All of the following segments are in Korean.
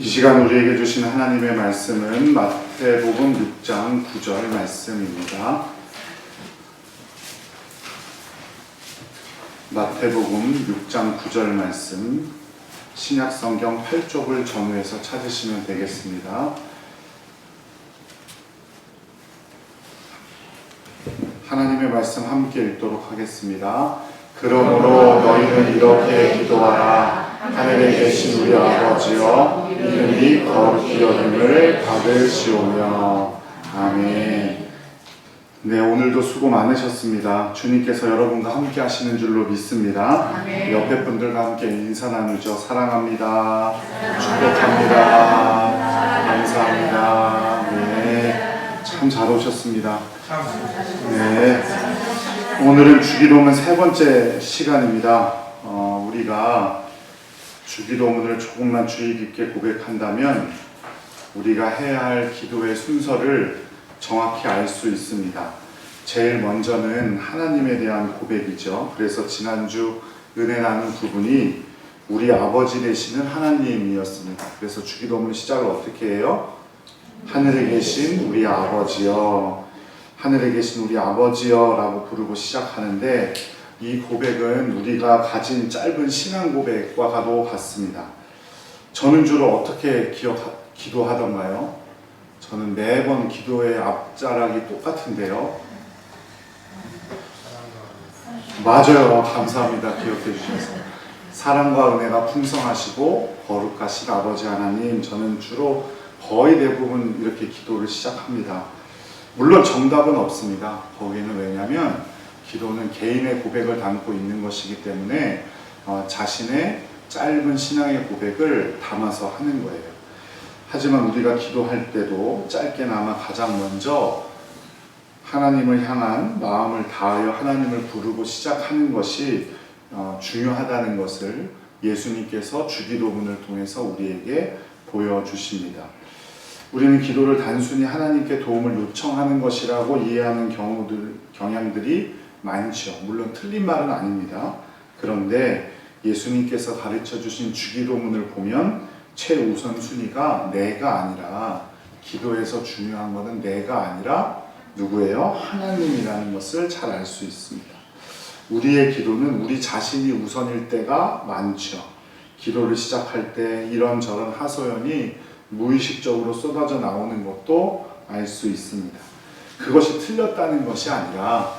시간 우리에게 주신 하나님의 말씀은 마태복음 6장 9절 말씀입니다. 마태복음 6장 9절 말씀, 신약성경 8쪽을 전후해서 찾으시면 되겠습니다. 하나님의 말씀 함께 읽도록 하겠습니다. 그러므로 너희는 이렇게 기도하라. 하늘에 계신 우리 아버지여, 이름이 거룩히 여김을 받으시오며. 아멘. 네, 오늘도 수고 많으셨습니다. 주님께서 여러분과 함께 하시는 줄로 믿습니다. 아멘. 옆에 분들과 함께 인사 나누죠. 사랑합니다. 축복합니다. 감사합니다. 네, 참 잘 오셨습니다. 네, 오늘은 주기도문 세 번째 시간입니다. 우리가 주기도문을 조금만 주의 깊게 고백한다면 우리가 해야 할 기도의 순서를 정확히 알 수 있습니다. 제일 먼저는 하나님에 대한 고백이죠. 그래서 지난주 은혜 나눈 부분이 우리 아버지 되시는 하나님이었습니다. 그래서 주기도문 시작을 어떻게 해요? 하늘에 계신 우리 아버지여, 하늘에 계신 우리 아버지여 라고 부르고 시작하는데, 이 고백은 우리가 가진 짧은 신앙 고백과도 같습니다. 저는 주로 어떻게 기도하던가요? 저는 매번 기도의 앞자락이 똑같은데요. 맞아요. 감사합니다. 기억해 주셔서. 사랑과 은혜가 풍성하시고 거룩하신 아버지 하나님, 저는 주로 거의 대부분 이렇게 기도를 시작합니다. 물론 정답은 없습니다. 거기는 왜냐하면 기도는 개인의 고백을 담고 있는 것이기 때문에 자신의 짧은 신앙의 고백을 담아서 하는 거예요. 하지만 우리가 기도할 때도 짧게나마 가장 먼저 하나님을 향한 마음을 다하여 하나님을 부르고 시작하는 것이 중요하다는 것을 예수님께서 주기도문을 통해서 우리에게 보여주십니다. 우리는 기도를 단순히 하나님께 도움을 요청하는 것이라고 이해하는 경향들이 많죠. 물론 틀린 말은 아닙니다. 그런데 예수님께서 가르쳐 주신 주기도문을 보면 최우선 순위가 내가 아니라, 기도에서 중요한 것은 내가 아니라 누구예요? 하나님이라는 것을 잘 알 수 있습니다. 우리의 기도는 우리 자신이 우선일 때가 많죠. 기도를 시작할 때 이런저런 하소연이 무의식적으로 쏟아져 나오는 것도 알 수 있습니다. 그것이 틀렸다는 것이 아니라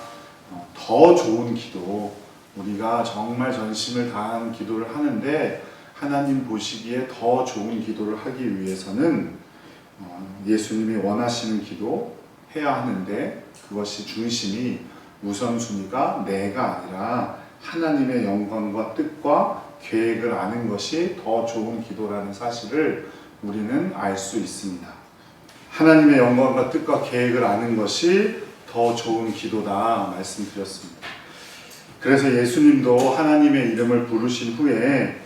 더 좋은 기도, 우리가 정말 전심을 다하는 기도를 하는데 하나님 보시기에 더 좋은 기도를 하기 위해서는 예수님이 원하시는 기도 해야 하는데, 그것이 중심이 우선순위가 내가 아니라 하나님의 영광과 뜻과 계획을 아는 것이 더 좋은 기도라는 사실을 우리는 알 수 있습니다. 하나님의 영광과 뜻과 계획을 아는 것이 더 좋은 기도다 말씀드렸습니다. 그래서 예수님도 하나님의 이름을 부르신 후에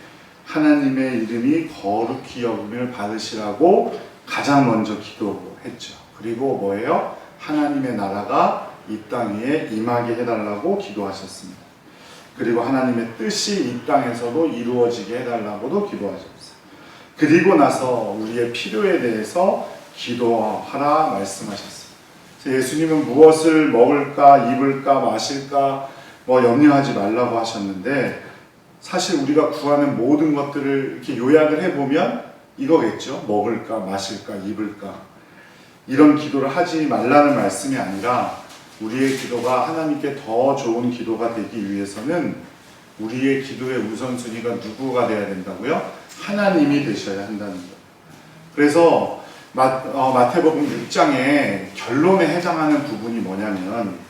하나님의 이름이 거룩히 여김을 받으시라고 가장 먼저 기도했죠. 그리고 뭐예요? 하나님의 나라가 이 땅 위에 임하게 해달라고 기도하셨습니다. 그리고 하나님의 뜻이 이 땅에서도 이루어지게 해달라고도 기도하셨어요. 그리고 나서 우리의 필요에 대해서 기도하라 말씀하셨어요. 예수님은 무엇을 먹을까, 입을까, 마실까 염려하지 말라고 하셨는데, 사실 우리가 구하는 모든 것들을 이렇게 요약을 해보면 이거겠죠. 먹을까, 마실까, 입을까. 이런 기도를 하지 말라는 말씀이 아니라, 우리의 기도가 하나님께 더 좋은 기도가 되기 위해서는 우리의 기도의 우선순위가 누구가 되어야 된다고요? 하나님이 되셔야 한다는 거예요. 그래서 마태복음 6장의 결론에 해당하는 부분이 뭐냐면,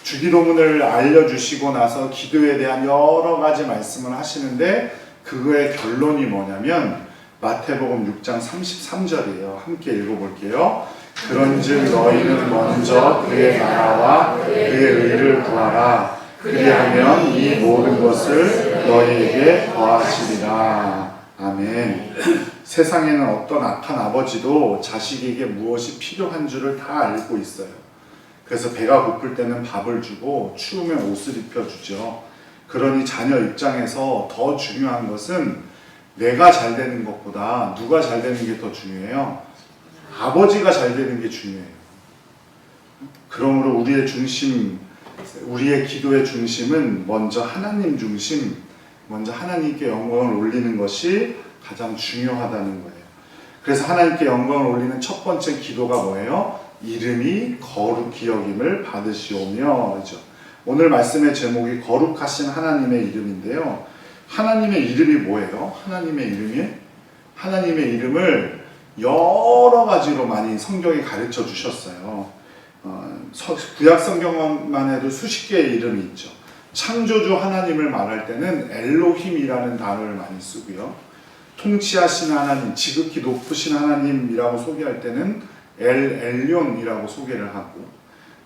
주기도문을 알려주시고 나서 기도에 대한 여러 가지 말씀을 하시는데, 그거의 결론이 뭐냐면 마태복음 6장 33절이에요. 함께 읽어볼게요. 그런즉 너희는 먼저 그의 나라와 그의 의를 구하라. 그리하면 이 모든 것을 너희에게 더하시리라. 아멘. 세상에는 어떤 악한 아버지도 자식에게 무엇이 필요한 줄을 다 알고 있어요. 그래서 배가 고플 때는 밥을 주고 추우면 옷을 입혀주죠. 그러니 자녀 입장에서 더 중요한 것은 내가 잘 되는 것보다 누가 잘 되는 게 더 중요해요. 아버지가 잘 되는 게 중요해요. 그러므로 우리의 중심, 우리의 기도의 중심은 먼저 하나님 중심, 먼저 하나님께 영광을 올리는 것이 가장 중요하다는 거예요. 그래서 하나님께 영광을 올리는 첫 번째 기도가 뭐예요? 이름이 거룩히 여김을 받으시오며. 그렇죠? 오늘 말씀의 제목이 거룩하신 하나님의 이름인데요. 하나님의 이름이 뭐예요? 하나님의 이름을 여러 가지로 많이 성경에 가르쳐 주셨어요. 구약 성경만 해도 수십 개의 이름이 있죠. 창조주 하나님을 말할 때는 엘로힘이라는 단어를 많이 쓰고요. 통치하신 하나님, 지극히 높으신 하나님이라고 소개할 때는 엘용이라고 소개를 하고,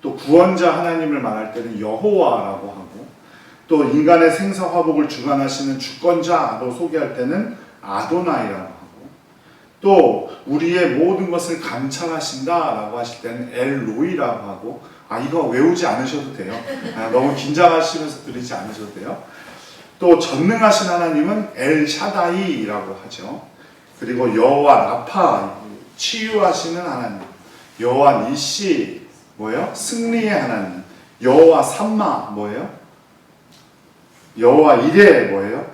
또 구원자 하나님을 말할 때는 여호와라고 하고, 또 인간의 생사화복을 주관하시는 주권자로 소개할 때는 아도나이라고 하고, 또 우리의 모든 것을 감찰하신다라고 하실 때는 엘로이라고 하고, 이거 외우지 않으셔도 돼요. 너무 긴장하시면서 들으지 않으셔도 돼요. 또 전능하신 하나님은 엘샤다이라고 하죠. 그리고 여호와 라파, 치유하시는 하나님, 여호와 니시, 뭐예요? 승리의 하나님, 여호와 삼마, 뭐예요? 여호와 이레, 뭐예요?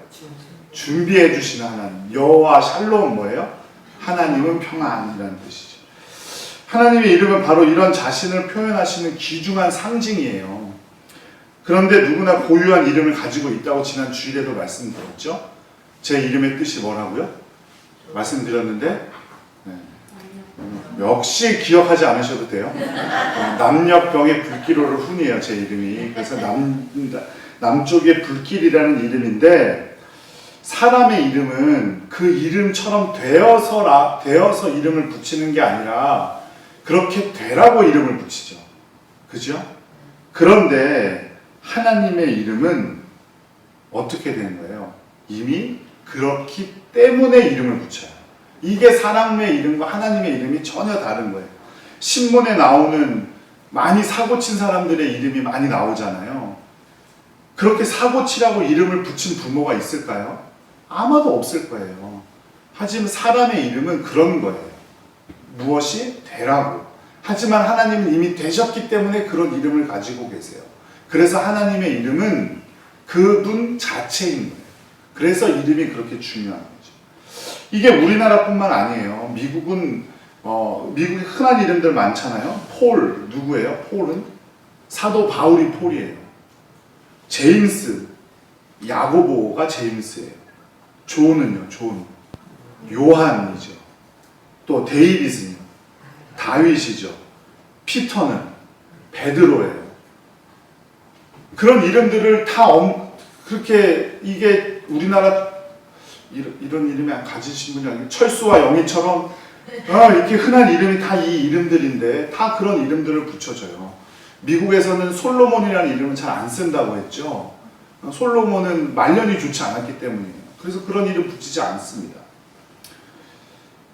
준비해 주시는 하나님, 여호와 샬롬, 뭐예요? 하나님은 평안이라는 뜻이죠. 하나님의 이름은 바로 이런 자신을 표현하시는 귀중한 상징이에요. 그런데 누구나 고유한 이름을 가지고 있다고 지난 주일에도 말씀드렸죠. 제 이름의 뜻이 뭐라고요? 말씀드렸는데 역시 기억하지 않으셔도 돼요. 남녘병의 불길호를 훈이에요, 제 이름이. 그래서 남쪽의 불길이라는 이름인데, 사람의 이름은 그 이름처럼 되어서 이름을 붙이는 게 아니라 그렇게 되라고 이름을 붙이죠. 그죠? 그런데 하나님의 이름은 어떻게 되는 거예요? 이미 그렇기 때문에 이름을 붙여요. 이게 사람의 이름과 하나님의 이름이 전혀 다른 거예요. 신문에 나오는 많이 사고친 사람들의 이름이 많이 나오잖아요. 그렇게 사고치라고 이름을 붙인 부모가 있을까요? 아마도 없을 거예요. 하지만 사람의 이름은 그런 거예요. 무엇이 되라고. 하지만 하나님은 이미 되셨기 때문에 그런 이름을 가지고 계세요. 그래서 하나님의 이름은 그분 자체인 거예요. 그래서 이름이 그렇게 중요한 거죠. 이게 우리나라뿐만 아니에요. 미국은 미국에 흔한 이름들 많잖아요. 폴, 누구예요? 폴은 사도 바울이 폴이에요. 제임스, 야고보가 제임스예요. 존은요, 존, 요한이죠. 또 데이빗은요, 다윗이죠. 피터는 베드로예요. 그런 이름들을 다 그렇게, 이게 우리나라 이런 이름이 가지신 분이 아니고 철수와 영희처럼 이렇게 흔한 이름이 다 이 이름들인데 다 그런 이름들을 붙여줘요. 미국에서는 솔로몬이라는 이름은 잘 안 쓴다고 했죠. 솔로몬은 말년이 좋지 않았기 때문이에요. 그래서 그런 이름 붙이지 않습니다.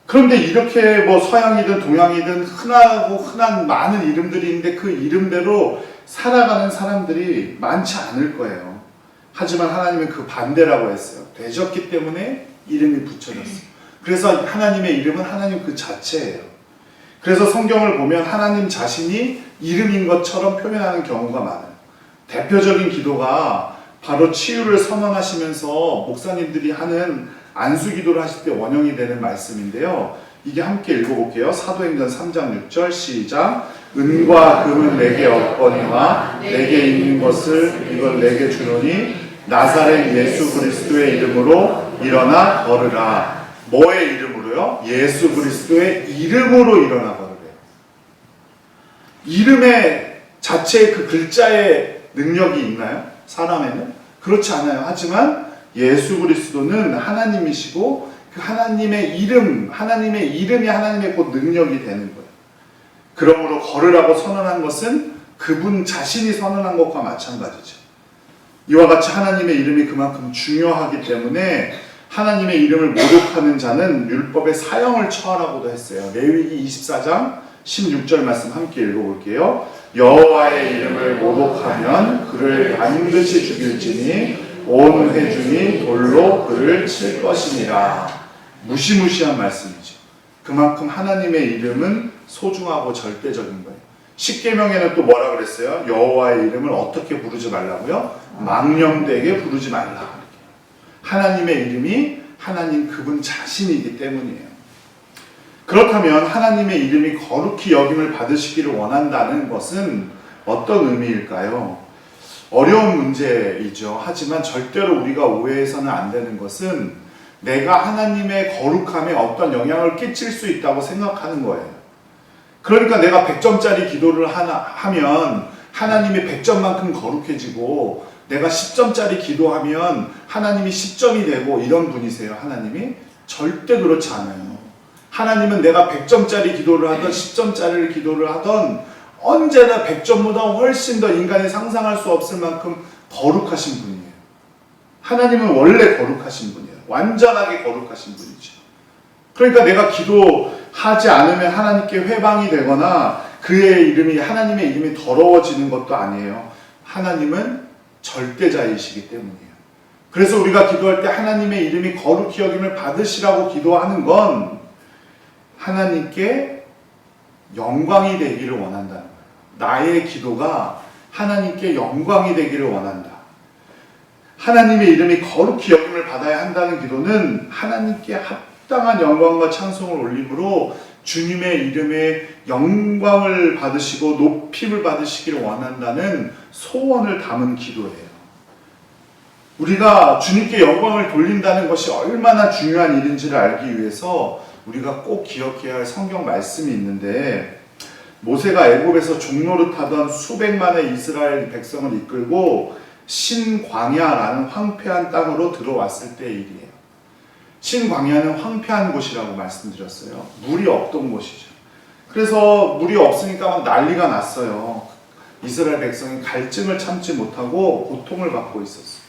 그런데 이렇게 뭐 서양이든 동양이든 흔한 많은 이름들이 있는데 그 이름대로 살아가는 사람들이 많지 않을 거예요. 하지만 하나님은 그 반대라고 했어요. 되셨기 때문에 이름이 붙여졌어요. 그래서 하나님의 이름은 하나님 그 자체예요. 그래서 성경을 보면 하나님 자신이 이름인 것처럼 표현하는 경우가 많아요. 대표적인 기도가 바로 치유를 선언하시면서 목사님들이 하는 안수기도를 하실 때 원형이 되는 말씀인데요. 이게 함께 읽어볼게요. 사도행전 3장 6절 시작. 은과 금은 내게 없거니와 내게 있는 것을 이걸 내게 주노니 나사렛 예수 그리스도의 이름으로 일어나 걸으라. 뭐의 이름으로요? 예수 그리스도의 이름으로 일어나 걸으래요. 이름의 자체의 그 글자의 능력이 있나요? 사람에는? 그렇지 않아요. 하지만 예수 그리스도는 하나님이시고 그 하나님의 이름이 하나님의 곧 능력이 되는 거예요. 그러므로 걸으라고 선언한 것은 그분 자신이 선언한 것과 마찬가지죠. 이와 같이 하나님의 이름이 그만큼 중요하기 때문에 하나님의 이름을 모독하는 자는 율법의 사형을 처하라고도 했어요. 레위기 24장 16절 말씀 함께 읽어볼게요. 여호와의 이름을 모독하면 그를 반드시 죽일지니 온 회중이 돌로 그를 칠 것이니라. 무시무시한 말씀이죠. 그만큼 하나님의 이름은 소중하고 절대적인 거예요. 십계명에는 또 뭐라 그랬어요? 여호와의 이름을 어떻게 부르지 말라고요? 망령되게 부르지 말라. 하나님의 이름이 하나님 그분 자신이기 때문이에요. 그렇다면 하나님의 이름이 거룩히 여김을 받으시기를 원한다는 것은 어떤 의미일까요? 어려운 문제이죠. 하지만 절대로 우리가 오해해서는 안 되는 것은 내가 하나님의 거룩함에 어떤 영향을 끼칠 수 있다고 생각하는 거예요. 그러니까 내가 100점짜리 기도를 하면 하나님이 100점만큼 거룩해지고 내가 10점짜리 기도하면 하나님이 10점이 되고 이런 분이세요. 하나님이 절대 그렇지 않아요. 하나님은 내가 100점짜리 기도를 하던 10점짜리 기도를 하던 언제나 100점보다 훨씬 더 인간이 상상할 수 없을 만큼 거룩하신 분이에요. 하나님은 원래 거룩하신 분이에요. 완전하게 거룩하신 분이죠. 그러니까 내가 기도하지 않으면 하나님께 회방이 되거나 그의 이름이 하나님의 이름이 더러워지는 것도 아니에요. 하나님은 절대자이시기 때문이에요. 그래서 우리가 기도할 때 하나님의 이름이 거룩히 여김을 받으시라고 기도하는 건 하나님께 영광이 되기를 원한다는 거예요. 나의 기도가 하나님께 영광이 되기를 원한다. 하나님의 이름이 거룩히 여김을 받아야 한다는 기도는 하나님께 합당한 영광과 찬송을 올림으로 주님의 이름에 영광을 받으시고 높임을 받으시기를 원한다는 소원을 담은 기도예요. 우리가 주님께 영광을 돌린다는 것이 얼마나 중요한 일인지를 알기 위해서 우리가 꼭 기억해야 할 성경 말씀이 있는데, 모세가 애굽에서 종노릇하던 수백만의 이스라엘 백성을 이끌고 신광야라는 황폐한 땅으로 들어왔을 때의 일이에요. 신광야는 황폐한 곳이라고 말씀드렸어요. 물이 없던 곳이죠. 그래서 물이 없으니까 막 난리가 났어요. 이스라엘 백성이 갈증을 참지 못하고 고통을 받고 있었어요.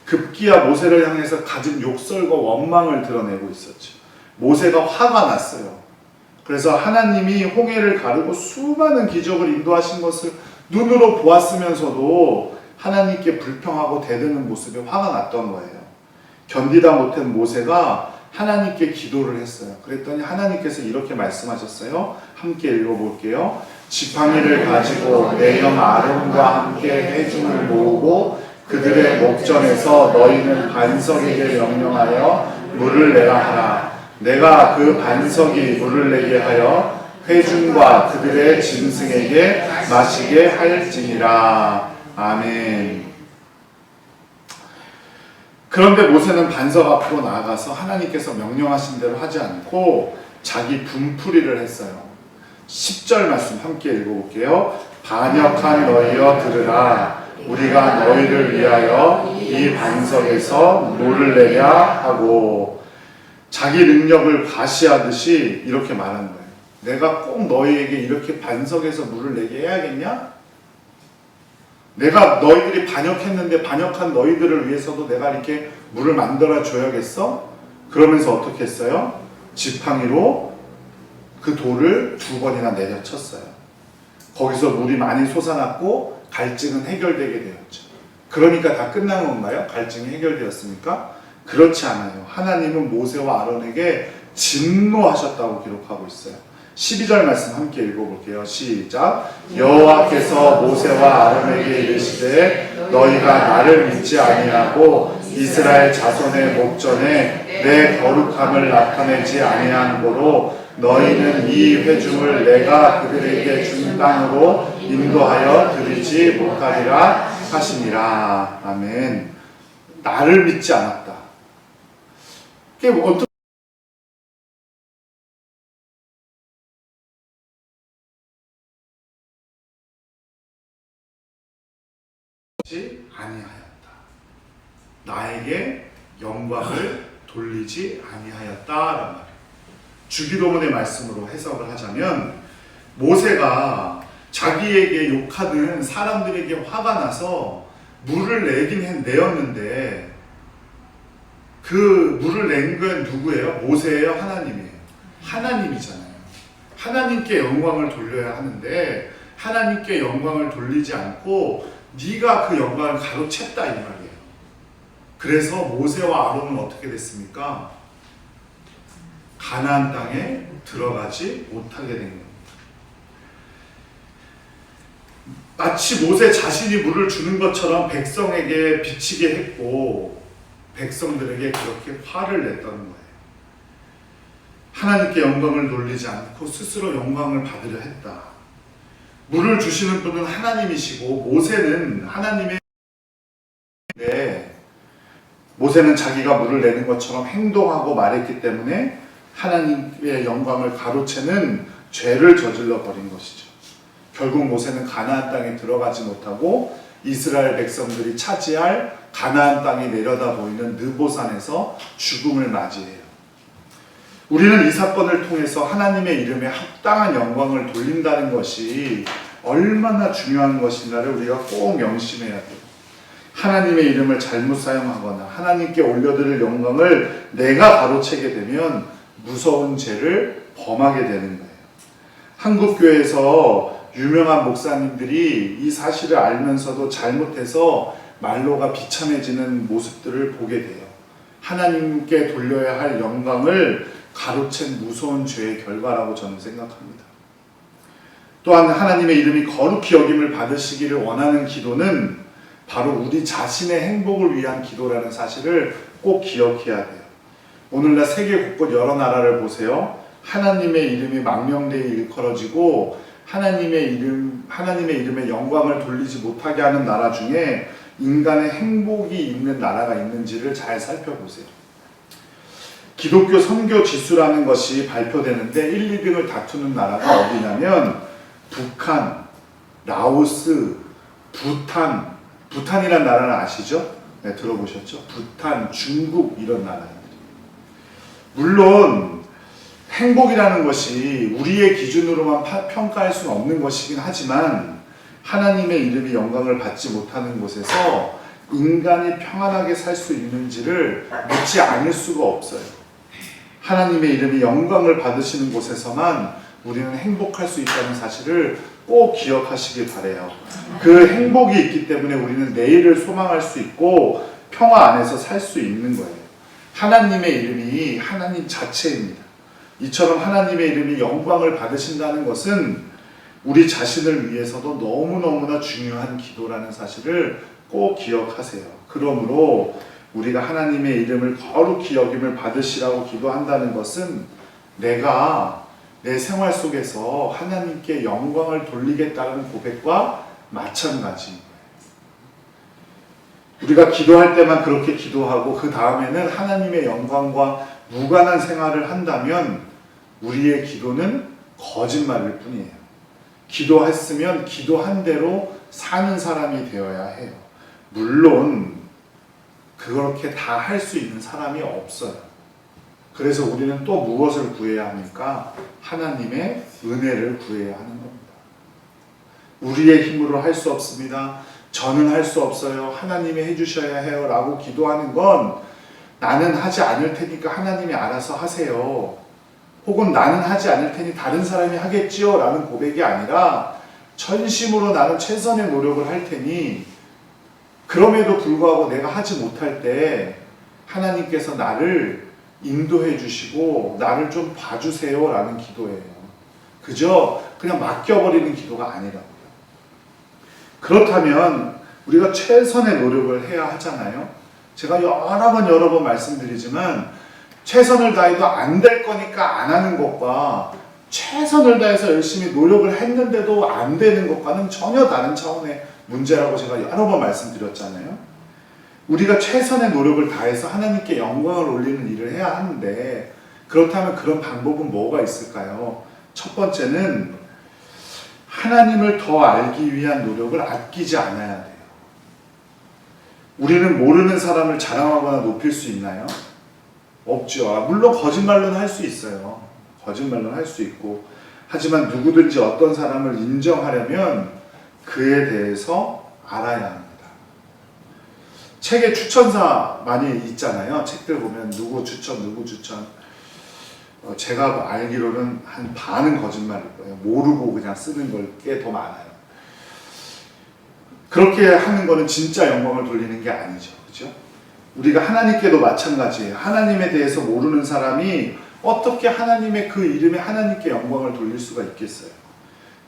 급기야 모세를 향해서 가진 욕설과 원망을 드러내고 있었죠. 모세가 화가 났어요. 그래서 하나님이 홍해를 가르고 수많은 기적을 인도하신 것을 눈으로 보았으면서도 하나님께 불평하고 대드는 모습에 화가 났던 거예요. 견디다 못한 모세가 하나님께 기도를 했어요. 그랬더니 하나님께서 이렇게 말씀하셨어요. 함께 읽어볼게요. 지팡이를 가지고 내 형 아론과 함께 회중을 모으고 그들의 목전에서 너희는 반석에게 명령하여 물을 내라 하라. 내가 그 반석이 물을 내게 하여 회중과 그들의 짐승에게 마시게 할지니라. 아멘. 그런데 모세는 반석 앞으로 나아가서 하나님께서 명령하신 대로 하지 않고 자기 분풀이를 했어요. 10절 말씀 함께 읽어볼게요. 반역한 너희여 들으라. 우리가 너희를 위하여 이 반석에서 물을 내야 하고, 자기 능력을 과시하듯이 이렇게 말하는 거예요. 내가 꼭 너희에게 이렇게 반석에서 물을 내게 해야겠냐? 내가 너희들이 반역했는데 반역한 너희들을 위해서도 내가 이렇게 물을 만들어 줘야겠어? 그러면서 어떻게 했어요? 지팡이로 그 돌을 2번이나 내려쳤어요. 거기서 물이 많이 솟아났고 갈증은 해결되게 되었죠. 그러니까 다 끝난 건가요? 갈증이 해결되었습니까? 그렇지 않아요. 하나님은 모세와 아론에게 진노하셨다고 기록하고 있어요. 12절 말씀 함께 읽어볼게요. 시작. 여호와께서 모세와 아론에게 이르시되 너희가 나를 믿지 아니하고 이스라엘 자손의 목전에 내 거룩함을 나타내지 아니한 고로 너희는 이 회중을 내가 그들에게 준 땅으로 인도하여 드리지 못하리라 하시니라. 아멘. 나를 믿지 않았다. 그게 어떤 아니하였다. 나에게 영광을 돌리지 아니하였다라는 말이에요. 주기도문의 말씀으로 해석을 하자면, 모세가 자기에게 욕하는 사람들에게 화가 나서 물을 내긴 내었는데, 그 물을 낸 건 누구예요? 모세예요? 하나님이에요? 하나님이잖아요. 하나님께 영광을 돌려야 하는데 하나님께 영광을 돌리지 않고 네가 그 영광을 가로챘다 이 말이에요. 그래서 모세와 아론은 어떻게 됐습니까? 가나안 땅에 들어가지 못하게 된 겁니다. 마치 모세 자신이 물을 주는 것처럼 백성에게 비치게 했고 백성들에게 그렇게 화를 냈다는 거예요. 하나님께 영광을 돌리지 않고 스스로 영광을 받으려 했다. 물을 주시는 분은 하나님이시고 모세는 하나님의 모세는 자기가 물을 내는 것처럼 행동하고 말했기 때문에 하나님의 영광을 가로채는 죄를 저질러 버린 것이죠. 결국 모세는 가나안 땅에 들어가지 못하고 이스라엘 백성들이 차지할 가나안 땅이 내려다 보이는 느보산에서 죽음을 맞이해요. 우리는 이 사건을 통해서 하나님의 이름에 합당한 영광을 돌린다는 것이 얼마나 중요한 것인가를 우리가 꼭 명심해야 돼요. 하나님의 이름을 잘못 사용하거나 하나님께 올려드릴 영광을 내가 가로채게 되면 무서운 죄를 범하게 되는 거예요. 한국교회에서 유명한 목사님들이 이 사실을 알면서도 잘못해서 말로가 비참해지는 모습들을 보게 돼요. 하나님께 돌려야 할 영광을 가로챈 무서운 죄의 결과라고 저는 생각합니다. 또한 하나님의 이름이 거룩히 여김을 받으시기를 원하는 기도는 바로 우리 자신의 행복을 위한 기도라는 사실을 꼭 기억해야 돼요. 오늘날 세계 곳곳 여러 나라를 보세요. 하나님의 이름이 망명되이 일컬어지고 하나님의 이름에 영광을 돌리지 못하게 하는 나라 중에 인간의 행복이 있는 나라가 있는지를 잘 살펴보세요. 기독교 선교 지수라는 것이 발표되는데 1, 2등을 다투는 나라가 어디냐면 북한, 라오스, 부탄이라는 나라는 아시죠? 네, 들어보셨죠? 부탄, 중국 이런 나라입니다. 물론 행복이라는 것이 우리의 기준으로만 평가할 수는 없는 것이긴 하지만 하나님의 이름이 영광을 받지 못하는 곳에서 인간이 평안하게 살 수 있는지를 묻지 않을 수가 없어요. 하나님의 이름이 영광을 받으시는 곳에서만 우리는 행복할 수 있다는 사실을 꼭 기억하시길 바라요. 그 행복이 있기 때문에 우리는 내일을 소망할 수 있고 평화 안에서 살 수 있는 거예요. 하나님의 이름이 하나님 자체입니다. 이처럼 하나님의 이름이 영광을 받으신다는 것은 우리 자신을 위해서도 너무너무나 중요한 기도라는 사실을 꼭 기억하세요. 그러므로 우리가 하나님의 이름을 거룩히 여김을 받으시라고 기도한다는 것은 내가 내 생활 속에서 하나님께 영광을 돌리겠다는 고백과 마찬가지인 거예요. 우리가 기도할 때만 그렇게 기도하고 그 다음에는 하나님의 영광과 무관한 생활을 한다면 우리의 기도는 거짓말일 뿐이에요. 기도했으면 기도한 대로 사는 사람이 되어야 해요. 물론 그렇게 다 할 수 있는 사람이 없어요. 그래서 우리는 또 무엇을 구해야 합니까? 하나님의 은혜를 구해야 하는 겁니다. 우리의 힘으로 할 수 없습니다. 저는 할 수 없어요. 하나님이 해주셔야 해요. 라고 기도하는 건 나는 하지 않을 테니까 하나님이 알아서 하세요. 혹은 나는 하지 않을 테니 다른 사람이 하겠지요. 라는 고백이 아니라 전심으로 나는 최선의 노력을 할 테니 그럼에도 불구하고 내가 하지 못할 때 하나님께서 나를 인도해 주시고 나를 좀 봐주세요 라는 기도예요. 그저 그냥 맡겨버리는 기도가 아니라고요. 그렇다면 우리가 최선의 노력을 해야 하잖아요. 제가 여러 번 말씀드리지만 최선을 다해도 안 될 거니까 안 하는 것과 최선을 다해서 열심히 노력을 했는데도 안 되는 것과는 전혀 다른 차원의 문제라고 제가 여러 번 말씀드렸잖아요. 우리가 최선의 노력을 다해서 하나님께 영광을 올리는 일을 해야 하는데 그렇다면 그런 방법은 뭐가 있을까요? 첫 번째는 하나님을 더 알기 위한 노력을 아끼지 않아야 돼요. 우리는 모르는 사람을 자랑하거나 높일 수 있나요? 없죠. 물론 거짓말로는 할 수 있어요. 거짓말로는 할 수 있고 하지만 누구든지 어떤 사람을 인정하려면 그에 대해서 알아야 합니다. 책에 추천사 많이 있잖아요. 책들 보면 누구 추천 제가 알기로는 한 반은 거짓말일 거예요. 모르고 그냥 쓰는 걸 꽤 더 많아요. 그렇게 하는 거는 진짜 영광을 돌리는 게 아니죠. 그렇죠? 우리가 하나님께도 마찬가지예요. 하나님에 대해서 모르는 사람이 어떻게 하나님의 그 이름에 하나님께 영광을 돌릴 수가 있겠어요.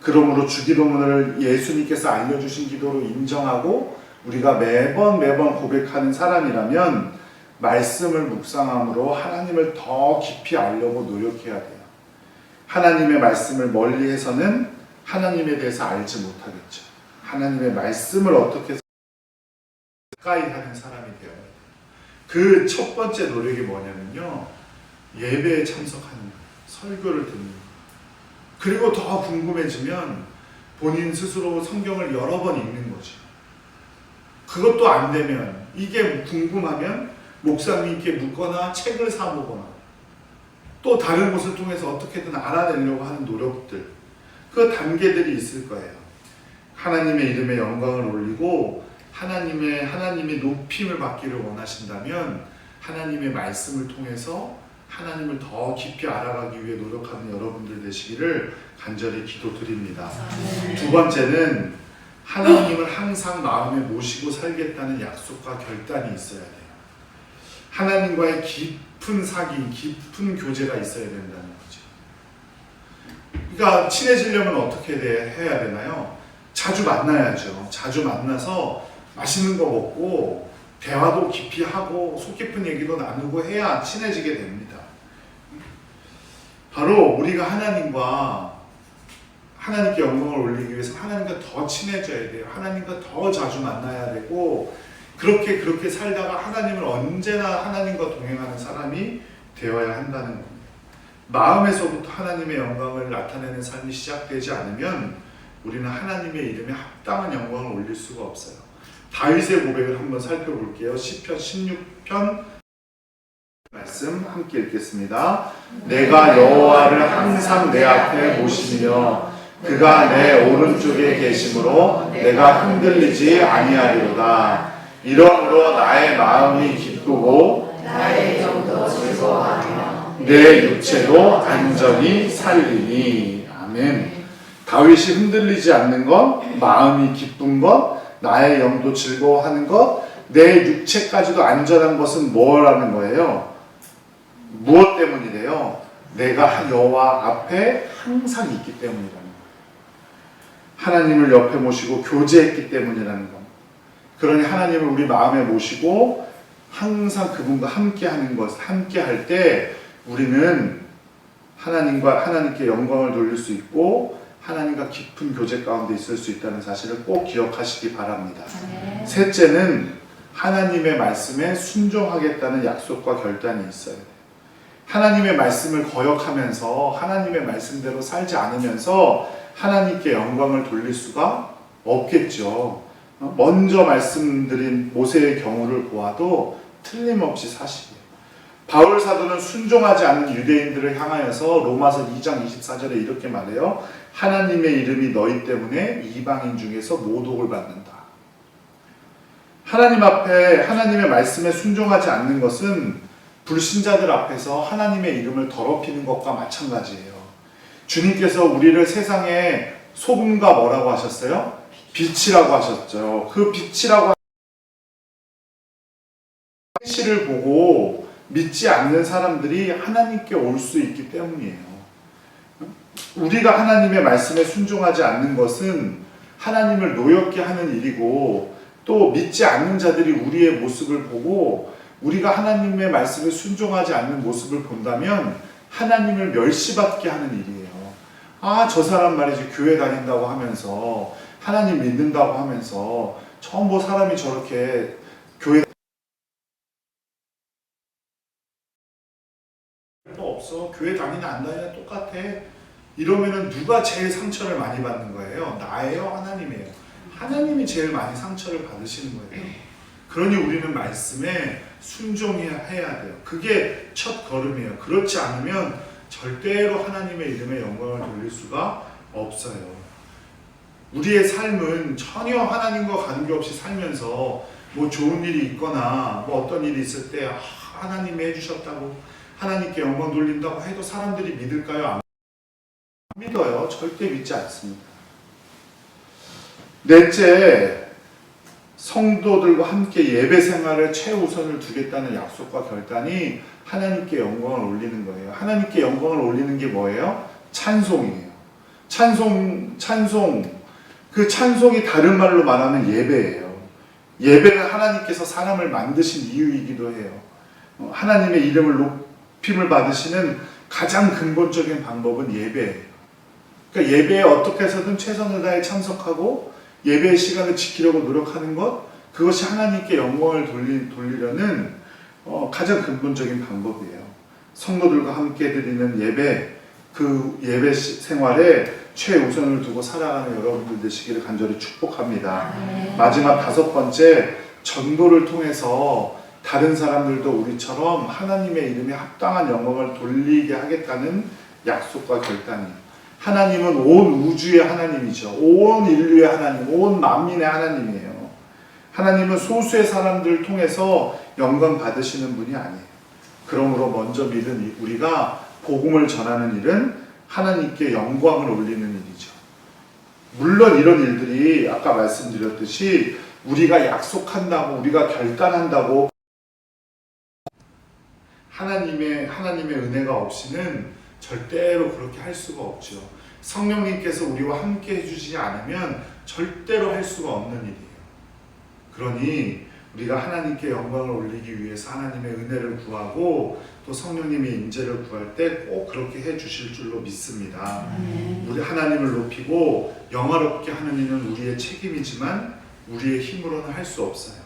그러므로 주기도문을 예수님께서 알려주신 기도로 인정하고 우리가 매번 고백하는 사람이라면 말씀을 묵상함으로 하나님을 더 깊이 알려고 노력해야 돼요. 하나님의 말씀을 멀리해서는 하나님에 대해서 알지 못하겠죠. 하나님의 말씀을 어떻게 가까이 하는 사람이 되어야 돼요. 그 첫 번째 노력이 뭐냐면요, 예배에 참석하는 거예요. 설교를 듣는 거예요. 그리고 더 궁금해지면 본인 스스로 성경을 여러 번 읽는 거죠. 그것도 안 되면, 이게 궁금하면 목사님께 묻거나 책을 사보거나 또 다른 곳을 통해서 어떻게든 알아내려고 하는 노력들, 그 단계들이 있을 거예요. 하나님의 이름에 영광을 올리고 하나님이 높임을 받기를 원하신다면 하나님의 말씀을 통해서 하나님을 더 깊이 알아가기 위해 노력하는 여러분들 되시기를 간절히 기도드립니다. 두 번째는 하나님을 항상 마음에 모시고 살겠다는 약속과 결단이 있어야 돼요. 하나님과의 깊은 사귐, 깊은 교제가 있어야 된다는 거죠. 그러니까 친해지려면 어떻게 해야 되나요? 자주 만나야죠. 자주 만나서 맛있는 거 먹고 대화도 깊이 하고 속 깊은 얘기도 나누고 해야 친해지게 됩니다. 바로 우리가 하나님께 영광을 올리기 위해서 하나님과 더 친해져야 돼요. 하나님과 더 자주 만나야 되고, 그렇게 살다가 하나님을 언제나 하나님과 동행하는 사람이 되어야 한다는 겁니다. 마음에서부터 하나님의 영광을 나타내는 삶이 시작되지 않으면 우리는 하나님의 이름에 합당한 영광을 올릴 수가 없어요. 다윗의 고백을 한번 살펴볼게요. 시편 16편 말씀 함께 읽겠습니다. 내가 여호와를 항상 내 앞에 모시며 그가 내 오른쪽에 계심으로 내가 흔들리지 아니하리로다. 이러므로 나의 마음이 기쁘고 나의 영도 즐거워하며 내 육체도 안전히 살리니. 아멘. 다윗이 흔들리지 않는 것, 마음이 기쁜 것, 나의 영도 즐거워하는 것, 내 육체까지도 안전한 것은 뭐라는 거예요? 무엇 때문이래요? 내가 여호와 앞에 항상 있기 때문이라는 거예요. 하나님을 옆에 모시고 교제했기 때문이라는 겁니다. 그러니 하나님을 우리 마음에 모시고 항상 그분과 함께하는 것, 함께할 때 우리는 하나님께 영광을 돌릴 수 있고 하나님과 깊은 교제 가운데 있을 수 있다는 사실을 꼭 기억하시기 바랍니다. 네. 셋째는 하나님의 말씀에 순종하겠다는 약속과 결단이 있어요. 하나님의 말씀을 거역하면서 하나님의 말씀대로 살지 않으면서 하나님께 영광을 돌릴 수가 없겠죠. 먼저 말씀드린 모세의 경우를 보아도 틀림없이 사실이에요. 바울 사도는 순종하지 않는 유대인들을 향하여서 로마서 2장 24절에 이렇게 말해요. 하나님의 이름이 너희 때문에 이방인 중에서 모독을 받는다. 하나님 앞에 하나님의 말씀에 순종하지 않는 것은 불신자들 앞에서 하나님의 이름을 더럽히는 것과 마찬가지예요. 주님께서 우리를 세상에 소금과 뭐라고 하셨어요? 빛이라고 하셨죠. 그 빛이라고 현실을 보고 믿지 않는 사람들이 하나님께 올 수 있기 때문이에요. 우리가 하나님의 말씀에 순종하지 않는 것은 하나님을 노엽게 하는 일이고, 또 믿지 않는 자들이 우리의 모습을 보고 우리가 하나님의 말씀에 순종하지 않는 모습을 본다면 하나님을 멸시받게 하는 일이에요. 아, 저 사람 말이지 교회 다닌다고 하면서 하나님 믿는다고 하면서 처음 본 사람이 저렇게 교회 없어. 교회 다니나 안 다니나 똑같아. 이러면은 누가 제일 상처를 많이 받는 거예요? 나예요? 하나님이에요? 하나님이 제일 많이 상처를 받으시는 거예요. 그러니 우리는 말씀에 순종해야 돼요. 그게 첫 걸음이에요. 그렇지 않으면 절대로 하나님의 이름에 영광을 돌릴 수가 없어요. 우리의 삶은 전혀 하나님과 관계없이 살면서 뭐 좋은 일이 있거나 뭐 어떤 일이 있을 때 하나님이 해주셨다고 하나님께 영광 돌린다고 해도 사람들이 믿을까요? 안 믿어요. 절대 믿지 않습니다. 넷째, 성도들과 함께 예배 생활에 최우선을 두겠다는 약속과 결단이 하나님께 영광을 올리는 거예요. 하나님께 영광을 올리는 게 뭐예요? 찬송이에요. 찬송. 그 찬송이 다른 말로 말하면 예배예요. 예배는 하나님께서 사람을 만드신 이유이기도 해요. 하나님의 이름을 높임을 받으시는 가장 근본적인 방법은 예배예요. 그러니까 예배에 어떻게 해서든 최선을 다해 참석하고 예배의 시간을 지키려고 노력하는 것, 그것이 하나님께 영광을 돌리려는 가장 근본적인 방법이에요. 성도들과 함께 드리는 예배, 그 예배 생활에 최우선을 두고 살아가는 여러분들 되시기를 간절히 축복합니다. 마지막 5번째, 전도를 통해서 다른 사람들도 우리처럼 하나님의 이름에 합당한 영광을 돌리게 하겠다는 약속과 결단이에요. 하나님은 온 우주의 하나님이죠. 온 인류의 하나님, 온 만민의 하나님이에요. 하나님은 소수의 사람들을 통해서 영광 받으시는 분이 아니에요. 그러므로 먼저 믿은 우리가 복음을 전하는 일은 하나님께 영광을 올리는 일이죠. 물론 이런 일들이 아까 말씀드렸듯이 우리가 약속한다고, 우리가 결단한다고 하나님의 은혜가 없이는 절대로 그렇게 할 수가 없죠. 성령님께서 우리와 함께 해주시지 않으면 절대로 할 수가 없는 일이에요. 그러니 우리가 하나님께 영광을 올리기 위해서 하나님의 은혜를 구하고 또 성령님의 임재를 구할 때 꼭 그렇게 해주실 줄로 믿습니다. 우리 하나님을 높이고 영화롭게 하는 일은 우리의 책임이지만 우리의 힘으로는 할 수 없어요.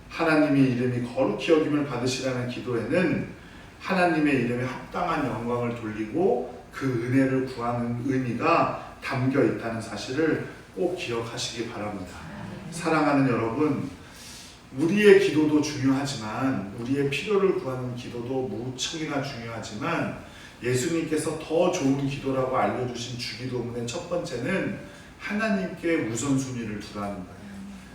하나님의 이름이 거룩히 여김을 받으시라는 기도에는 하나님의 이름에 합당한 영광을 돌리고 그 은혜를 구하는 의미가 담겨 있다는 사실을 꼭 기억하시기 바랍니다. 사랑하는 여러분, 우리의 기도도 중요하지만 우리의 필요를 구하는 기도도 무척이나 중요하지만 예수님께서 더 좋은 기도라고 알려주신 주기도문의 첫 번째는 하나님께 우선순위를 두라는 거예요.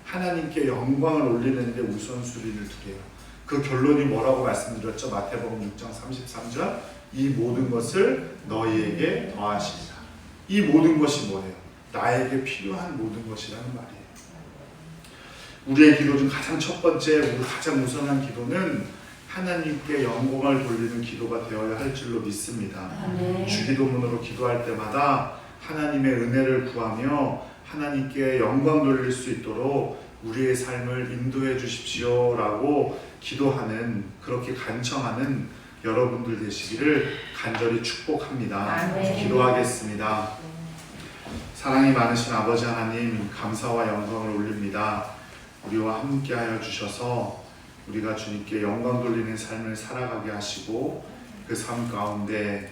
하나님께 영광을 올리는 데 우선순위를 두게요. 그 결론이 뭐라고 말씀드렸죠? 마태복음 6장 33절, 이 모든 것을 너희에게 더하시리라. 이 모든 것이 뭐예요? 나에게 필요한 모든 것이라는 말이에요. 우리의 기도 중 가장 첫 번째, 우리 가장 우선한 기도는 하나님께 영광을 돌리는 기도가 되어야 할 줄로 믿습니다. 주기도문으로 기도할 때마다 하나님의 은혜를 구하며 하나님께 영광 돌릴 수 있도록 우리의 삶을 인도해 주십시오 라고 기도하는, 그렇게 간청하는 여러분들 되시기를 간절히 축복합니다. 기도하겠습니다. 사랑이 많으신 아버지 하나님, 감사와 영광을 올립니다. 우리와 함께하여 주셔서 우리가 주님께 영광 돌리는 삶을 살아가게 하시고 그 삶 가운데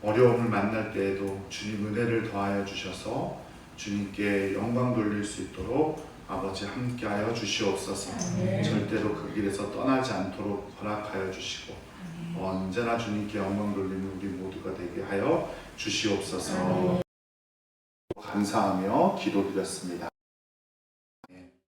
어려움을 만날 때에도 주님 은혜를 더하여 주셔서 주님께 영광 돌릴 수 있도록 아버지 함께하여 주시옵소서. 절대로 그 길에서 떠나지 않도록 허락하여 주시고 언제나 주님께 영광 돌리는 우리 모두가 되게 하여 주시옵소서. 감사하며 기도드렸습니다.